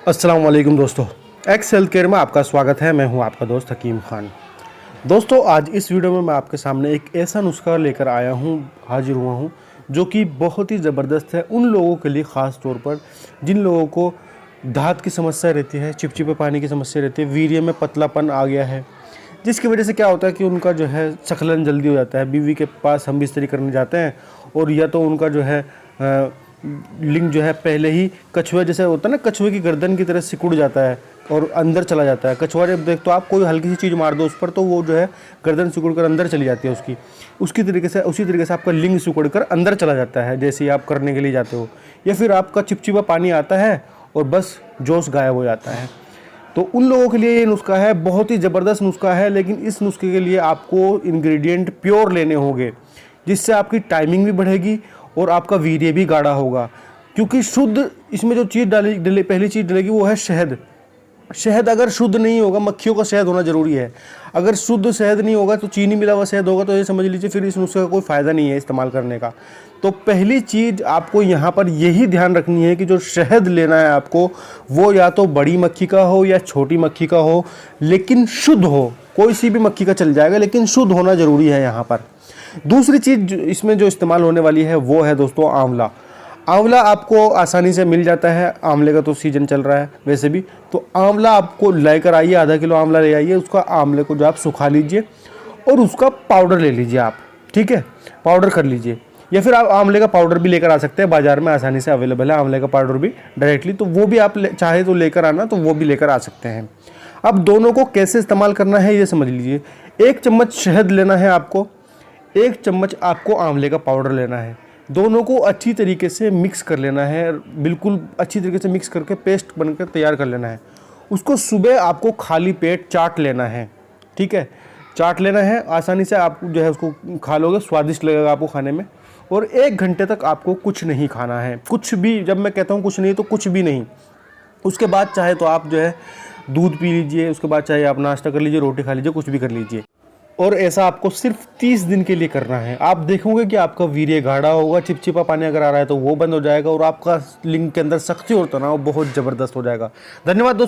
अस्सलाम वालेकुम दोस्तों, एक्स हेल्थ केयर में आपका स्वागत है। मैं हूं आपका दोस्त हकीम खान। दोस्तों, आज इस वीडियो में मैं आपके सामने एक ऐसा नुस्खा लेकर आया हूं, हाजिर हुआ हूं, जो कि बहुत ही ज़बरदस्त है उन लोगों के लिए, ख़ास तौर पर जिन लोगों को दाँत की समस्या रहती है, चिपचिपे पानी की समस्या रहती है, वीर्य में पतलापन आ गया है, जिसकी वजह से क्या होता है कि उनका जो है स्खलन जल्दी हो जाता है। बीवी के पास हम बिस्तरी करने जाते हैं और या तो उनका जो है लिंग जो है पहले ही कछुआ जैसे होता है ना, कछुए की गर्दन की तरह सिकुड़ जाता है और अंदर चला जाता है। कछुआ जब देख तो आप कोई हल्की सी चीज़ मार दो उस पर तो वो जो है गर्दन सिकुड़ कर अंदर चली जाती है उसकी। उसी तरीके से आपका लिंग सिकुड़ कर अंदर चला जाता है जैसे ही आप करने के लिए जाते हो, या फिर आपका चिपचिपा पानी आता है और बस जोश गायब हो जाता है। तो उन लोगों के लिए ये नुस्खा है, बहुत ही ज़बरदस्त नुस्खा है। लेकिन इस नुस्खे के लिए आपको इंग्रेडिएंट प्योर लेने होंगे, जिससे आपकी टाइमिंग भी बढ़ेगी और आपका वीर्य भी गाढ़ा होगा। क्योंकि शुद्ध इसमें जो चीज़ पहली चीज़ डलेगी वो है शहद। शहद अगर शुद्ध नहीं होगा, मक्खियों का शहद होना ज़रूरी है। अगर शुद्ध शहद नहीं होगा तो चीनी मिला हुआ शहद होगा, तो ये समझ लीजिए फिर इस नुस्खे का कोई फ़ायदा नहीं है इस्तेमाल करने का। तो पहली चीज़ आपको यहाँ पर यही ध्यान रखनी है कि जो शहद लेना है आपको, वो या तो बड़ी मक्खी का हो या छोटी मक्खी का हो, लेकिन शुद्ध हो। कोई सी भी मक्खी का चल जाएगा, लेकिन शुद्ध होना ज़रूरी है यहाँ पर। दूसरी चीज़ इसमें जो इस्तेमाल होने वाली है वो है दोस्तों आंवला। आंवला आपको आसानी से मिल जाता है, आंवले का तो सीजन चल रहा है वैसे भी। तो आंवला आपको लेकर आइए, आधा किलो आंवला ले आइए। उसका आंवले को जो आप सुखा लीजिए और उसका पाउडर ले लीजिए आप, ठीक है, पाउडर कर लीजिए। या फिर आप आंवले का पाउडर भी लेकर आ सकते हैं, बाज़ार में आसानी से अवेलेबल है आंवले का पाउडर भी डायरेक्टली, तो वो भी आप चाहे तो लेकर आना, तो वो भी लेकर आ सकते हैं। अब दोनों को कैसे इस्तेमाल करना है ये समझ लीजिए। 1 चम्मच शहद लेना है आपको, 1 चम्मच आपको आंवले का पाउडर लेना है। दोनों को अच्छी तरीके से मिक्स कर लेना है, बिल्कुल अच्छी तरीके से मिक्स करके पेस्ट बनकर तैयार कर लेना है। उसको सुबह आपको खाली पेट चाट लेना है, ठीक है, चाट लेना है। आसानी से आप जो है उसको खा लोगे, स्वादिष्ट लगेगा आपको खाने में। और 1 घंटे तक आपको कुछ नहीं खाना है, कुछ भी। जब मैं कहता हूँ कुछ नहीं तो कुछ भी नहीं। उसके बाद चाहे तो आप जो है दूध पी लीजिए, उसके बाद चाहे आप नाश्ता कर लीजिए, रोटी खा लीजिए, कुछ भी कर लीजिए। और ऐसा आपको सिर्फ 30 दिन के लिए करना है। आप देखोगे कि आपका वीर्य गाढ़ा होगा, चिपचिपा पानी अगर आ रहा है तो वो बंद हो जाएगा और आपका लिंग के अंदर सख्ती और तनाव बहुत ज़बरदस्त हो जाएगा। धन्यवाद दोस्तों।